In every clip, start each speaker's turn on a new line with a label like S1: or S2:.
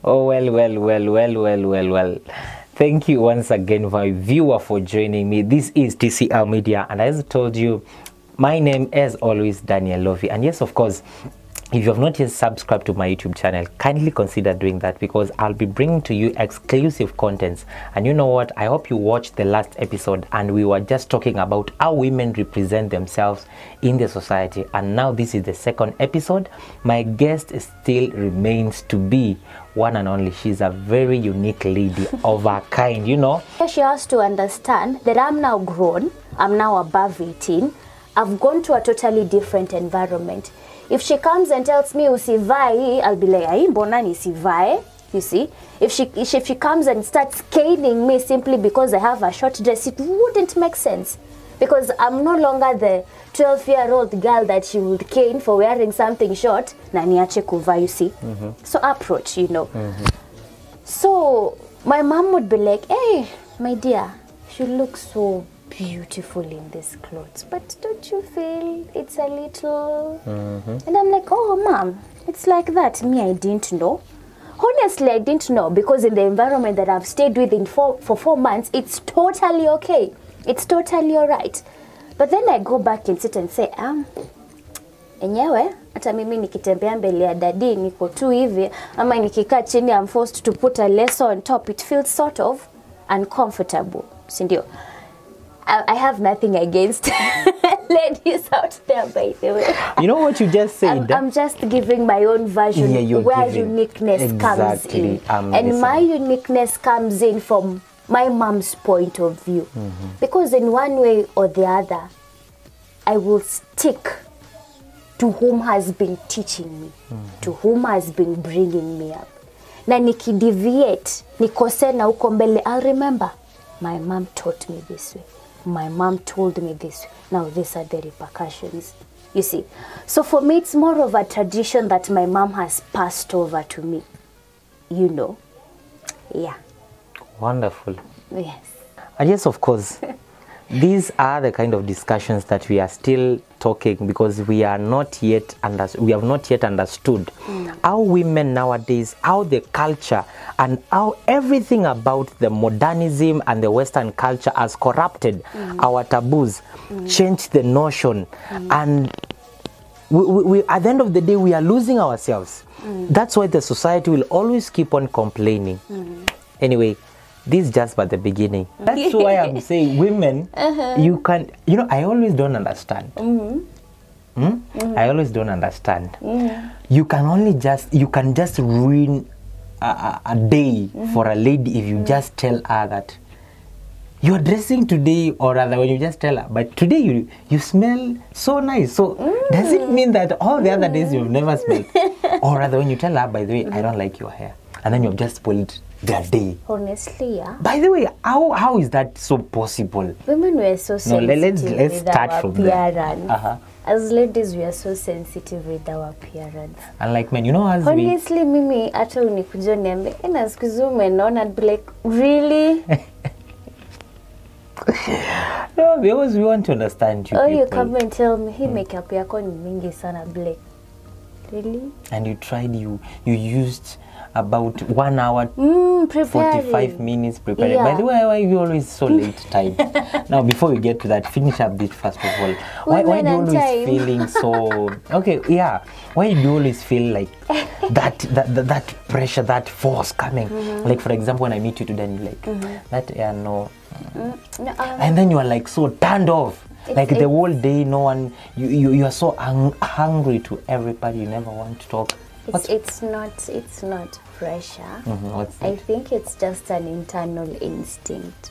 S1: Oh, well. Thank you once again, my viewer, for joining me. This is TCL Media, and as I told you, my name, as always, Daniel Lovey. And yes, of course, if you have not yet subscribed to my YouTube channel, kindly consider doing that, because I'll be bringing to you exclusive contents. And you know what? I hope you watched the last episode, and we were just talking about how women represent themselves in the society. And now this is the second episode. My guest still remains to be one and only. She's a very unique lady of her kind, you know.
S2: She has to understand that I'm now grown. I'm now above 18. I've gone to a totally different environment. If she comes and tells me usivai, I'll be like, "Ai, mbona nisivai?" You see? If she comes and starts caning me simply because I have a short dress, it wouldn't make sense. Because I'm no longer the 12-year-old girl that she would cane for wearing something short. Na niache kuvaa, you see? So approach, you know. So my mom would be like, "Hey, my dear, you look so beautiful in these clothes, but don't you feel it's a little..." And I'm like, "Oh, mom, it's like that." Me, I didn't know. Honestly, I didn't know, because in the environment that I've stayed with for 4 months, it's totally okay. It's totally all right. But then I go back and sit and say, enyewe, hata mimi nikitembea mbele ya dadi niko tu hivi, ama nikikaa chini I'm forced to put a lace on top, it feels sort of uncomfortable. Sindio? I have nothing against ladies out there, by the way.
S1: You know what you just said?
S2: I'm just giving my own version, where uniqueness comes in. And my uniqueness comes in from my mom's point of view. Because in one way or the other, I will stick to whom has been teaching me, to whom has been bringing me up. Na nikideviate, nikose na uko mbele, I'll remember, my mom taught me this way. My mom told me this. Now these are the repercussions. You see? So for me, it's more of a tradition that my mom has passed over to me. You know? Yeah.
S1: Wonderful.
S2: Yes.
S1: And yes, of course, these are the kind of discussions that we are still talking, because we are not yet we have not yet understood how women nowadays, how the culture and how everything about the modernism and the Western culture has corrupted our taboos, changed the notion, and we at the end of the day we are losing ourselves. That's why the society will always keep on complaining. Anyway, this is just but the beginning. That's why I'm saying women, you can, you know, I always don't understand. I always don't understand. You can just ruin a day for a lady if you just tell her that you're dressing today, or rather when you just tell her, but today you smell so nice. So does it mean that all the other days you've never smelled? Or rather when you tell her, by the way, I don't like your hair, and then you've just spoiled their day.
S2: Honestly, yeah.
S1: By the way, how is that so possible?
S2: Women were so sensitive
S1: let's start from there.
S2: As ladies, we are so sensitive with our appearance.
S1: Unlike men, you know, as
S2: honestly, mimi hata unikuja niambe, ena siku hizi umeona, I'd be like, really?
S1: No, because we want to understand you.
S2: Oh, people. You come and tell me, hey, makeup yako ni mingi sana, black. Really?
S1: And you tried, you used about 1 hour, 45 minutes preparing.
S2: Yeah.
S1: By the way, why are you always so late time? Now, before we get to that, finish up this first of all. Why do you always feeling so... Okay, yeah. Why do you always feel like that pressure, that force coming? Like, for example, when I meet you today, and you're like, that, yeah, no. And then you are like so turned off. Like the whole day, no one, you are so hungry to everybody, you never want to talk.
S2: It's not pressure. I think it's just an internal instinct.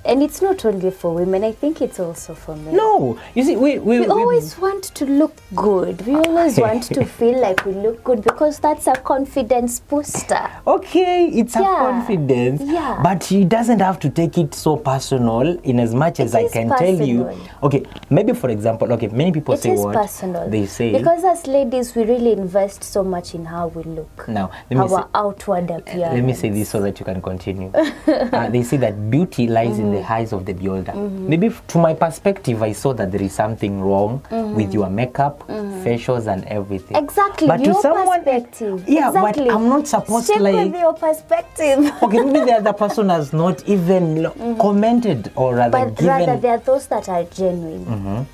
S2: And it's not only for women, I think it's also for men.
S1: No, you see, we
S2: always want to look good. We always want to feel like we look good, because that's a confidence booster.
S1: Okay, it's a confidence.
S2: Yeah.
S1: But she doesn't have to take it so personal, in as much as I can tell you. Okay, maybe for example, okay, many people say what? It is personal. They say.
S2: Because as ladies, we really invest so much in how we look.
S1: Now,
S2: our outward appearance.
S1: Let me say this so that you can continue. They say that beauty lies in the eyes of the beholder. Maybe to my perspective, I saw that there is something wrong with your makeup, facials and everything.
S2: Exactly.
S1: But
S2: your
S1: to someone,
S2: perspective.
S1: yeah,
S2: exactly.
S1: but I'm not supposed
S2: Stick
S1: to like.
S2: with your perspective.
S1: Okay, maybe the other person has not even commented or rather
S2: But
S1: given.
S2: rather, there are those that are genuine.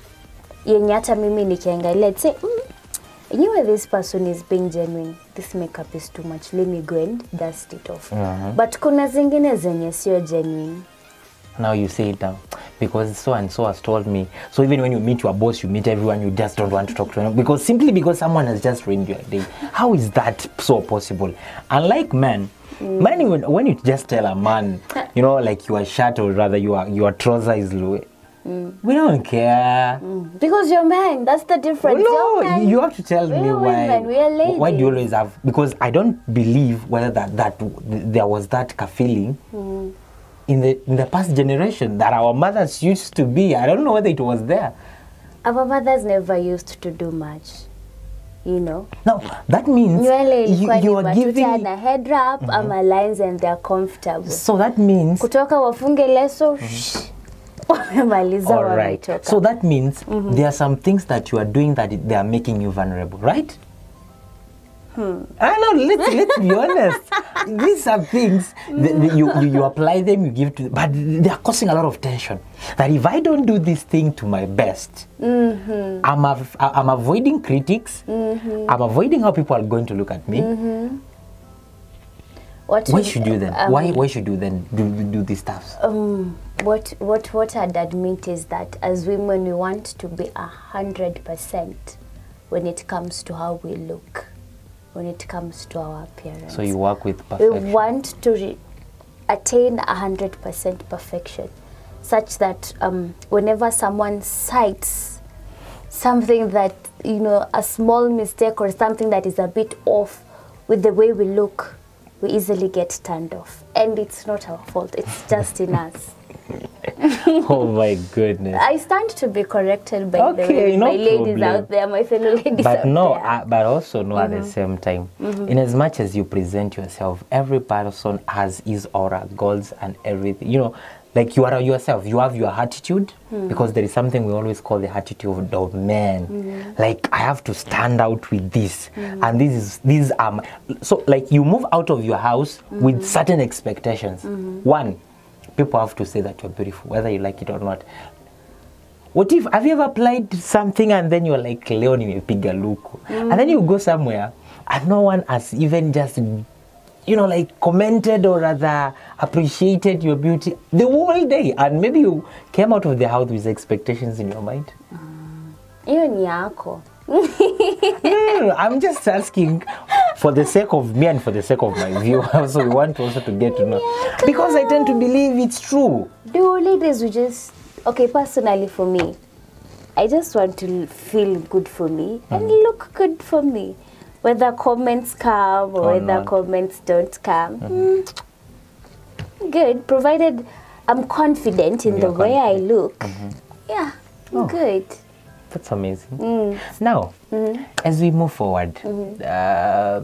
S2: Yenye hata mimi nikiangalia, let's say, anyway, this person is being genuine. This makeup is too much. Let me go and dust it off. But kuna zingine zenye sio genuine.
S1: Now you say it down because so and so has told me. So even when you meet your boss, you meet everyone, you just don't want to talk to them because simply because someone has just ruined your day. How is that so possible? Unlike men, when you just tell a man, you know, like your shirt or rather your trouser is low, we don't care.
S2: Because you're men, that's the difference.
S1: Well, no, you have to tell me why.
S2: Women, we are ladies.
S1: Why do you always have? Because I don't believe whether that there was that feeling. In the past generation that our mothers used to be. I don't know whether it was there.
S2: Our mothers never used to do much, you know.
S1: No, that means you are giving
S2: a head wrap, lines, and they're comfortable.
S1: So that means
S2: kutoka wafunge leso, wamemaliza wametoka.
S1: So that means there are some things that you are doing that they are making you vulnerable, right? I know, let's be honest. These are things that you apply them, you give to, but they are causing a lot of tension. That if I don't do this thing to my best, I'm avoiding critics. I'm avoiding how people are going to look at me. Why should you then? Why should you then do these stuff?
S2: What I'd admit is that as women, we want to be 100% when it comes to how we look. When it comes to our appearance.
S1: So you work with perfection.
S2: We want to attain 100% perfection, such that whenever someone cites something that, you know, a small mistake or something that is a bit off with the way we look, we easily get turned off. And it's not our fault, it's just in us.
S1: Oh my goodness.
S2: I stand to be corrected by the way, my ladies out there, my fellow ladies
S1: but
S2: out there.
S1: But also no, at the same time, in as much as you present yourself, every person has his aura, goals and everything. You know, like you are yourself, you have your attitude, because there is something we always call the attitude of men. Like, I have to stand out with this, and these are my, so like you move out of your house with certain expectations. One, people have to say that you're beautiful, whether you like it or not. What if, have you ever applied something and then you're like, leo nimepiga luku, and then you go somewhere and no one has even just, you know, like commented or rather appreciated your beauty the whole day, and maybe you came out of the house with expectations in your mind?
S2: Hiyo ni yako.
S1: No, I'm just asking for the sake of me and for the sake of my viewers. So we want also to get to know, because I tend to believe it's true.
S2: Do ladies, we just, okay, personally for me, I just want to feel good for me and look good for me. Whether comments come or whether comments don't come, good, provided I'm confident in the way I look. Yeah, good.
S1: That's amazing. Now, as we move forward, I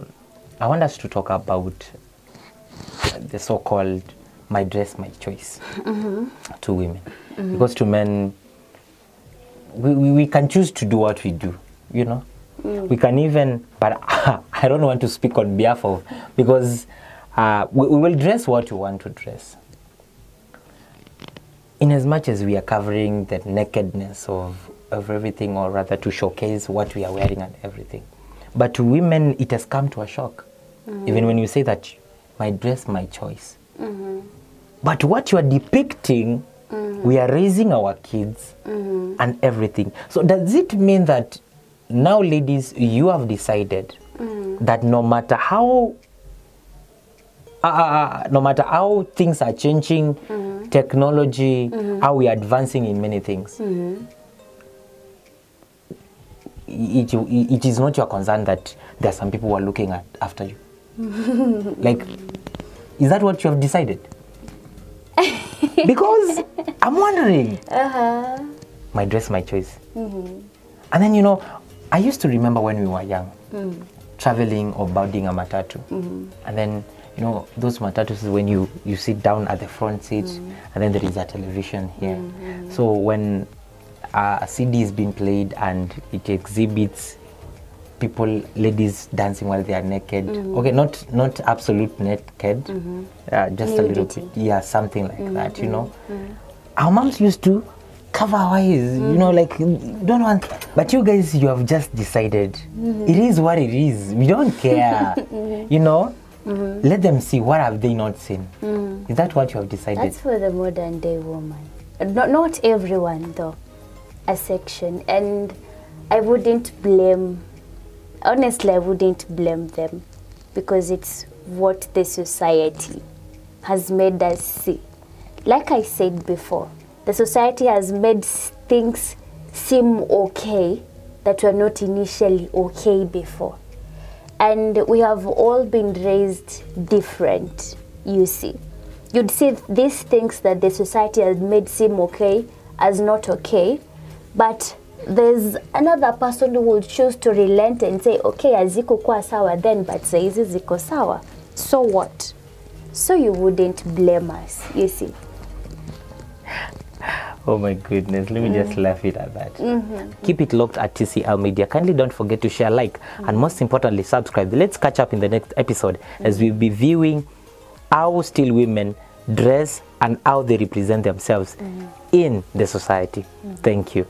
S1: want us to talk about the so-called my dress, my choice to women. Because to men, we can choose to do what we do, you know. We can even, but I don't want to speak on behalf of, because we will dress what we want to dress. In as much as we are covering the nakedness of everything, or rather to showcase what we are wearing and everything. But to women, it has come to a shock. Even when you say that, my dress, my choice. But what you are depicting, we are raising our kids and everything. So does it mean that now, ladies, you have decided that no matter how things are changing, technology, how we are advancing in many things, it is not your concern that there are some people who are looking after you? Like, is that what you have decided? Because I'm wondering, my dress, my choice. And then, you know, I used to remember when we were young, traveling or boarding a matatu. And then, you know, those matatus, when you sit down at the front seat, and then there is a television here. So when a CD is being played and it exhibits people, ladies dancing while they are naked. Okay, not absolute naked, just a little bit, yeah, something like that, you know. Our moms used to cover our eyes, you know, like, don't want, but you guys, you have just decided, it is what it is, we don't care, you know. Let them see, what have they not seen? Is that what you have decided?
S2: That's for the modern day woman. Not everyone though, a section, and I wouldn't blame, honestly I wouldn't blame them, because it's what the society has made us see. Like I said before, the society has made things seem okay that were not initially okay before. And we have all been raised different, you see. You'd see these things that the society has made seem okay as not okay, but there's another person who will choose to relent and say, okay, aziko kwa sawa then, but saizi ziko sawa. So what? So you wouldn't blame us, you see.
S1: Oh my goodness, let me just laugh it at that. Keep it locked at TCL Media. Kindly don't forget to share, like, and most importantly, subscribe. Let's catch up in the next episode as we'll be viewing how still women dress and how they represent themselves in the society. Thank you.